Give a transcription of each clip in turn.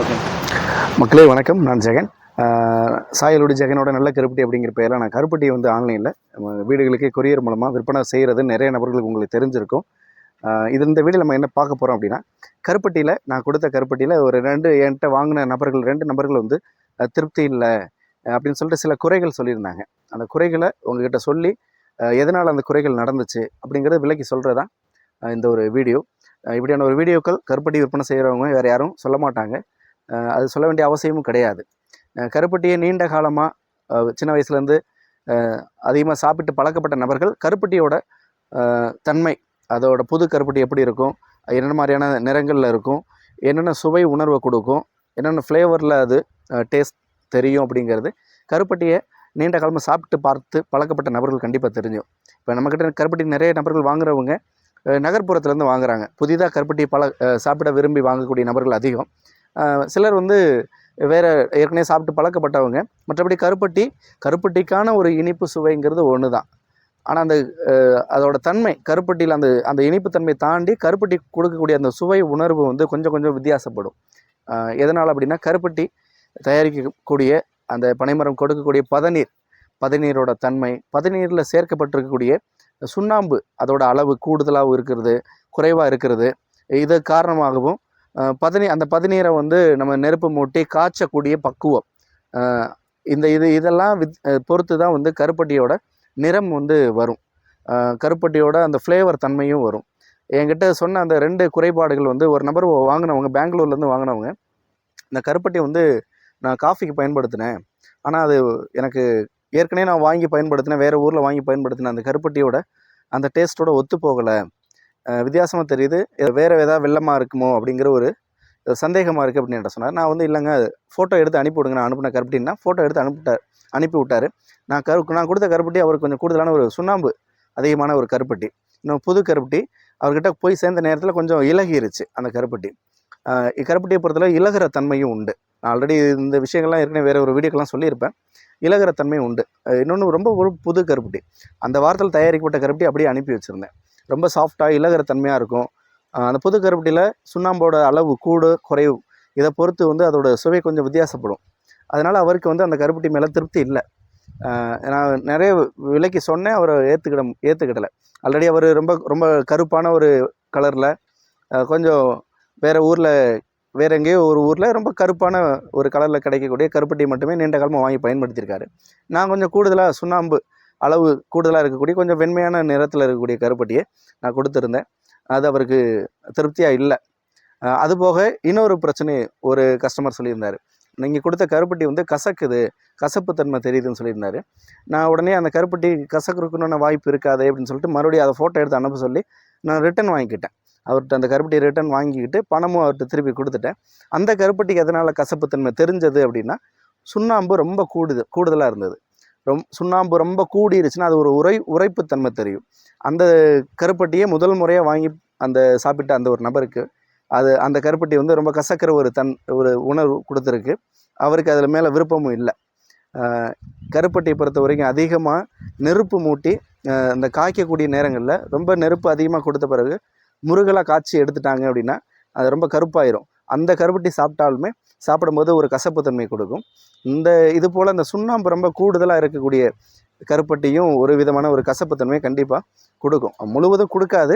Okay மக்களே வணக்கம். நான் ஜெகன். சாயலோடு ஜெகனோட நல்ல கருப்பட்டி அப்படிங்கிற பெயரில் நான் கருப்பட்டி வந்து ஆன்லைனில் வீடுகளுக்கே கொரியர் மூலமாக விற்பனை செய்கிறது நிறைய நபர்களுக்கு உங்களுக்கு தெரிஞ்சிருக்கும். இந்த வீடியோ நம்ம என்ன பார்க்க போகிறோம் அப்படின்னா, கருப்பட்டியில் நான் கொடுத்த கருப்பட்டியில் ஒரு என்கிட்ட வாங்கின நபர்கள் 2 நபர்கள் வந்து திருப்தி இல்லை அப்படின்னு சொல்லிட்டு சில குறைகள் சொல்லியிருந்தாங்க. அந்த குறைகளை உங்ககிட்ட சொல்லி எதனால் அந்த குறைகள் நடந்துச்சு அப்படிங்கிறத விலைக்கு சொல்கிறது தான் இந்த ஒரு வீடியோ. இப்படியான ஒரு வீடியோக்கள் கருப்பட்டி விற்பனை செய்கிறவங்க வேறு யாரும் சொல்ல மாட்டாங்க. அது சொல்ல வேண்டிய அவசியமும் கிடையாது. கருப்பட்டியை நீண்ட காலமாக சின்ன வயசுலேருந்து அதிகமாக சாப்பிட்டு பழக்கப்பட்ட நபர்கள் கருப்பட்டியோட தன்மை, அதோட புது கருப்பட்டி எப்படி இருக்கும், என்னென்ன மாதிரியான நிறங்களில் இருக்கும், என்னென்ன சுவை உணர்வை கொடுக்கும், என்னென்ன ஃப்ளேவரில் அது டேஸ்ட் தெரியும் அப்படிங்கிறது கருப்பட்டியை நீண்ட காலமாக சாப்பிட்டு பார்த்து பழக்கப்பட்ட நபர்கள் கண்டிப்பாக தெரியும். இப்போ நம்மக்கிட்ட கருப்பட்டி நிறைய நபர்கள் வாங்குறவங்க நகர்ப்புறத்துலேருந்து வாங்குகிறாங்க. புதிதாக கருப்பட்டி சாப்பிட விரும்பி வாங்கக்கூடிய நபர்கள் அதிகம். சிலர் வந்து வேறு ஏற்கனவே சாப்பிட்டு பழக்கப்பட்டவங்க. மற்றபடி கருப்பட்டிக்கான ஒரு இனிப்பு சுவைங்கிறது ஒன்று தான். ஆனால் அதோட தன்மை கருப்பட்டியில் அந்த இனிப்பு தன்மை தாண்டி கருப்பட்டி கொடுக்கக்கூடிய அந்த சுவை உணர்வு வந்து கொஞ்சம் கொஞ்சம் வித்தியாசப்படும். எதனால் அப்படின்னா, கருப்பட்டி தயாரிக்கக்கூடிய அந்த பனைமரம் கொடுக்கக்கூடிய பதநீரோட தன்மை, பதநீரில் சேர்க்கப்பட்டிருக்கக்கூடிய சுண்ணாம்பு அதோட அளவு கூடுதலாகவும் இருக்கிறது, குறைவாக இருக்கிறது. இது காரணமாகவும் அந்த பதநீரை வந்து நம்ம நெருப்பு மூட்டி காய்ச்சக்கூடிய பக்குவம், இதெல்லாம் பொறுத்து தான் வந்து கருப்பட்டியோட நிறம் வந்து வரும். கருப்பட்டியோட அந்த ஃப்ளேவர் தன்மையும் வரும். என்கிட்ட சொன்ன அந்த 2 குறைபாடுகள் வந்து, ஒரு நபர் வாங்கினவங்க பெங்களூர்லேருந்து வாங்கினவங்க, இந்த கருப்பட்டி வந்து நான் காஃபிக்கு பயன்படுத்தினேன், ஆனால் அது எனக்கு ஏற்கனவே நான் வாங்கி பயன்படுத்தினேன், வேறு ஊரில் வாங்கி பயன்படுத்தினேன், அந்த கருப்பட்டியோட அந்த டேஸ்ட்டோட ஒத்து போகலை, வித்தியாசமாக தெரியுது, வேறு ஏதாவது வெள்ளமாக இருக்குமோ அப்படிங்கிற ஒரு சந்தேகமாக இருக்குது அப்படின்னு என்கிட்ட சொன்னார். நான் வந்து இல்லைங்க, ஃபோட்டோ எடுத்து அனுப்பி விடுங்க, நான் அனுப்பின கருப்பட்டின்னா ஃபோட்டோ எடுத்து அனுப்பி விட்டார். நான் கொடுத்த கருப்பட்டி அவருக்கு கொஞ்சம் கூடுதலான ஒரு சுண்ணாம்பு அதிகமான ஒரு கருப்பட்டி. இன்னும் புது கருப்பட்டி அவர்கிட்ட போய் சேர்ந்த நேரத்தில் கொஞ்சம் இலகிருச்சு அந்த கருப்பட்டி. கருப்பட்டியை பொறுத்தளவு இலகுற தன்மையும் உண்டு. நான் ஆல்ரெடி இந்த விஷயங்கள்லாம் ஏற்கனவே வேறு ஒரு வீடியோக்கெல்லாம் சொல்லியிருப்பேன். இலகுற தன்மையும் உண்டு. இன்னொன்று ரொம்ப ஒரு புது கருப்பட்டி, அந்த வாரத்தில் தயாரிக்கப்பட்ட கருப்பட்டி அப்படியே அனுப்பி வச்சுருந்தேன். ரொம்ப சாஃப்டாக இலகுற தன்மையாக இருக்கும். அந்த புது கருப்பட்டியில் சுண்ணாம்போட அளவு குறைவு, இதை பொறுத்து வந்து அதோட சுவை கொஞ்சம் வித்தியாசப்படும். அதனால் அவருக்கு வந்து அந்த கருப்பட்டி மேலே திருப்தி இல்லை. நான் நிறைய விலைக்கு சொன்னேன், அவர் ஏற்றுக்கிடலை. ஆல்ரெடி அவர் ரொம்ப ரொம்ப கருப்பான ஒரு கலரில், கொஞ்சம் வேறு எங்கேயோ ஒரு ஊரில் ரொம்ப கருப்பான ஒரு கலரில் கிடைக்கக்கூடிய கருப்பட்டி மட்டுமே நீண்ட காலமாக வாங்கி பயன்படுத்தியிருக்காரு. நான் கொஞ்சம் கூடுதலாக சுண்ணாம்பு அளவு கூடுதலாக இருக்கக்கூடிய கொஞ்சம் வெண்மையான நிறத்தில் இருக்கக்கூடிய கருப்பட்டியை நான் கொடுத்துருந்தேன். அது அவருக்கு திருப்தியாக இல்லை. அதுபோக இன்னொரு பிரச்சனை ஒரு கஸ்டமர் சொல்லியிருந்தார். நீங்கள் கொடுத்த கருப்பட்டி வந்து கசப்பு தன்மை தெரியுதுன்னு சொல்லியிருந்தார். நான் உடனே அந்த கருப்பட்டி கசக்கிறதுக்குன்னு வாய்ப்பு இருக்காது அப்படின்னு சொல்லிட்டு மறுபடியும் அதை ஃபோட்டோ எடுத்து அனுப்ப சொல்லி நான் ரிட்டன் வாங்கிக்கிட்டேன். அவர்கிட்ட அந்த கருப்பட்டி ரிட்டன் வாங்கிக்கிட்டு பணமும் அவர்கிட்ட திருப்பி கொடுத்துட்டேன். அந்த கருப்பட்டிக்கு எதனால் கசப்புத்தன்மை தெரிஞ்சது அப்படின்னா, சுண்ணாம்பு ரொம்ப கூடுதலாக இருந்தது. சுண்ணாம்பு ரொம்ப கூடிருச்சுன்னா அது ஒரு உரைப்புத்தன்மை தெரியும். அந்த கருப்பட்டியை முதல் முறையாக வாங்கி சாப்பிட்ட அந்த ஒரு நபருக்கு அந்த கருப்பட்டி வந்து ரொம்ப கசக்கிற ஒரு உணர்வு கொடுத்துருக்கு. அவருக்கு அதில் மேலே விருப்பமும் இல்லை. கருப்பட்டியை பொறுத்த வரைக்கும் அதிகமாக நெருப்பு மூட்டி அந்த காய்க்கக்கூடிய நேரங்களில் ரொம்ப நெருப்பு அதிகமாக கொடுத்த பிறகு முருகலாக காய்ச்சி எடுத்துட்டாங்க அப்படின்னா அது ரொம்ப கருப்பாயிரும். அந்த கருப்பட்டி சாப்பிடும்போது ஒரு கசப்புத்தன்மை கொடுக்கும். இது போல் அந்த சுண்ணாம்பு ரொம்ப கூடுதலாக இருக்கக்கூடிய கருப்பட்டியும் ஒரு விதமான ஒரு கசப்புத்தன்மையை கண்டிப்பாக கொடுக்கும். முழுவதும் கொடுக்காது.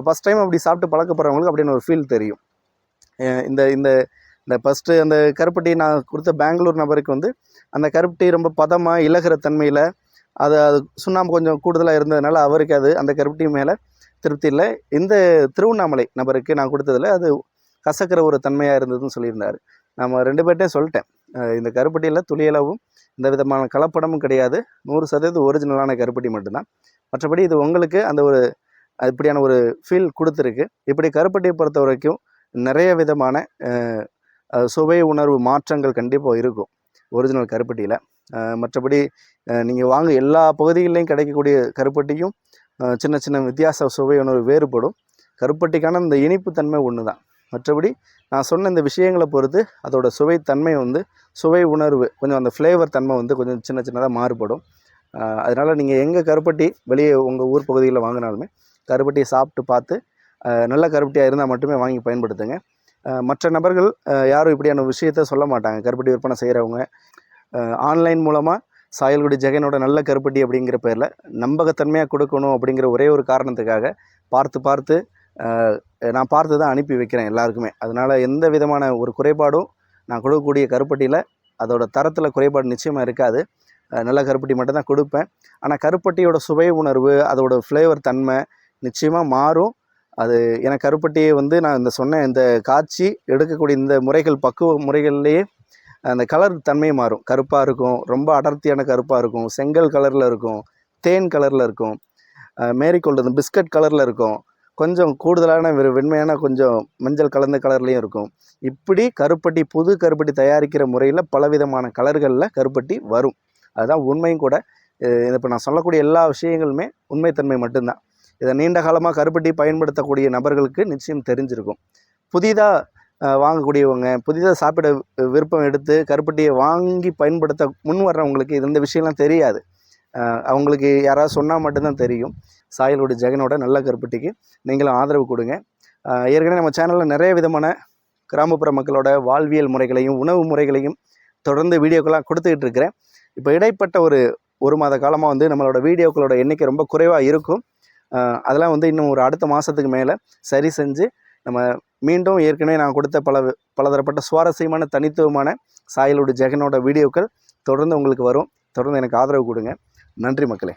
ஃபஸ்ட் டைம் அப்படி சாப்பிட்டு பழக்கப்படுறவங்களுக்கு அப்படின்னு ஒரு ஃபீல் தெரியும். இந்த ஃபஸ்ட்டு அந்த கருப்பட்டி நான் கொடுத்த பெங்களூர் நபருக்கு வந்து அந்த கருப்பட்டி ரொம்ப பதமாக இலகுற தன்மையில் அது சுண்ணாம்பு கொஞ்சம் கூடுதலாக இருந்ததுனால அவருக்கு அந்த கருப்பட்டி மேலே திருப்தி இல்லை. இந்த திருவண்ணாமலை நபருக்கு நான் கொடுத்ததில் அது கசக்கிற ஒரு தன்மையாக இருந்ததுன்னு சொல்லியிருந்தார். நம்ம 2 பேர்ட்டையும் சொல்லிட்டேன், இந்த கருப்பட்டியில் துளியளவும் இந்த விதமான கலப்படமும் கிடையாது, 100% ஒரிஜினலான கருப்பட்டி மட்டும்தான். மற்றபடி இது உங்களுக்கு இப்படியான ஒரு ஃபீல் கொடுத்துருக்கு. இப்படி கருப்பட்டியை பொறுத்த வரைக்கும் நிறைய விதமான சுவை உணர்வு மாற்றங்கள் கண்டிப்பாக இருக்கும் ஒரிஜினல் கருப்பட்டியில். மற்றபடி நீங்கள் எல்லா பகுதிகளிலையும் கிடைக்கக்கூடிய கருப்பட்டியும் சின்ன சின்ன வித்தியாச சுவை உணர்வு வேறுபடும். கருப்பட்டிக்கான இந்த இனிப்பு தன்மை ஒன்று தான். மற்றபடி நான் சொன்ன இந்த விஷயங்களை பொறுத்து அதோட சுவைத்தன்மை சுவை உணர்வு கொஞ்சம் அந்த ஃப்ளேவர் தன்மை கொஞ்சம் சின்னதாக மாறுபடும். அதனால் நீங்கள் எங்கே கருப்பட்டி வெளியே உங்கள் ஊர் பகுதியில் வாங்கினாலுமே கருப்பட்டியை சாப்பிட்டு பார்த்து நல்ல கருப்பட்டியாக இருந்தால் மட்டுமே வாங்கி பயன்படுத்துங்க. மற்ற நபர்கள் யாரும் இப்படியான விஷயத்த சொல்ல மாட்டாங்க. கருப்பட்டி விற்பனை செய்கிறவங்க ஆன்லைன் மூலமாக சாயல்குடி ஜெகனோட நல்ல கருப்பட்டி அப்படிங்கிற பேரில் நம்பகத்தன்மையாக கொடுக்கணும் அப்படிங்கிற ஒரே ஒரு காரணத்துக்காக பார்த்து நான் பார்த்து தான் அனுப்பி வைக்கிறேன் எல்லாருக்குமே. அதனால் எந்த விதமான ஒரு குறைபாடும் நான் கொடுக்கக்கூடிய கருப்பட்டியில் அதோட தரத்தில் குறைபாடு நிச்சயமாக இருக்காது. நல்ல கருப்பட்டி மட்டும் தான் கொடுப்பேன். ஆனால் கருப்பட்டியோட சுவை உணர்வு, அதோட ஃப்ளேவர் தன்மை நிச்சயமாக மாறும். அது எனக்கு கருப்பட்டியை வந்து நான் இந்த காய்ச்சி எடுக்கக்கூடிய இந்த முறைகள், பக்குவ முறைகள்லேயே அந்த கலர் தன்மை மாறும். கருப்பாக இருக்கும், ரொம்ப அடர்த்தியான கருப்பாக இருக்கும், செங்கல் கலரில் இருக்கும், தேன் கலரில் இருக்கும், மேரிகோல்டு அந்த பிஸ்கட் கலரில் இருக்கும், கொஞ்சம் கூடுதலான வெண்மையான கொஞ்சம் மஞ்சள் கலந்த கலர்லேயும் இருக்கும். இப்படி கருப்பட்டி, புது கருப்பட்டி தயாரிக்கிற முறையில் பலவிதமான கலர்களில் கருப்பட்டி வரும். அதுதான் உண்மையும் கூட. இப்போ நான் சொல்லக்கூடிய எல்லா விஷயங்களுமே உண்மைத்தன்மை மட்டும்தான். இதை நீண்ட காலமாக கருப்பட்டி பயன்படுத்தக்கூடிய நபர்களுக்கு நிச்சயம் தெரிஞ்சிருக்கும். புதிதாக வாங்கக்கூடியவங்க, புதிதாக சாப்பிட விருப்பம் எடுத்து கருப்பட்டியை வாங்கி பயன்படுத்த முன் வர்றவங்களுக்கு இந்த விஷயம்லாம் தெரியாது. அவங்களுக்கு யாராவது சொன்னால் மட்டும்தான் தெரியும். சாயல்குடி ஜெகனோட நல்ல கருப்பட்டிக்கு நீங்களும் ஆதரவு கொடுங்க. ஏற்கனவே நம்ம சேனலில் நிறைய விதமான கிராமப்புற மக்களோட வாழ்வியல் முறைகளையும் உணவு முறைகளையும் தொடர்ந்து வீடியோக்கெல்லாம் கொடுத்துக்கிட்டு இருக்கிறேன். இப்போ இடைப்பட்ட ஒரு மாத காலமாக வந்து நம்மளோட வீடியோக்களோட எண்ணிக்கை ரொம்ப குறைவாக இருக்கும். அதெல்லாம் வந்து இன்னும் ஒரு அடுத்த மாதத்துக்கு மேலே சரி செஞ்சு நம்ம மீண்டும் ஏற்கனவே நான் கொடுத்த பலதரப்பட்ட சுவாரஸ்யமான தனித்துவமான சாயல்குடி ஜெகனோட வீடியோக்கள் தொடர்ந்து உங்களுக்கு வரும். தொடர்ந்து எனக்கு ஆதரவு கொடுங்க. நன்றி மக்களே.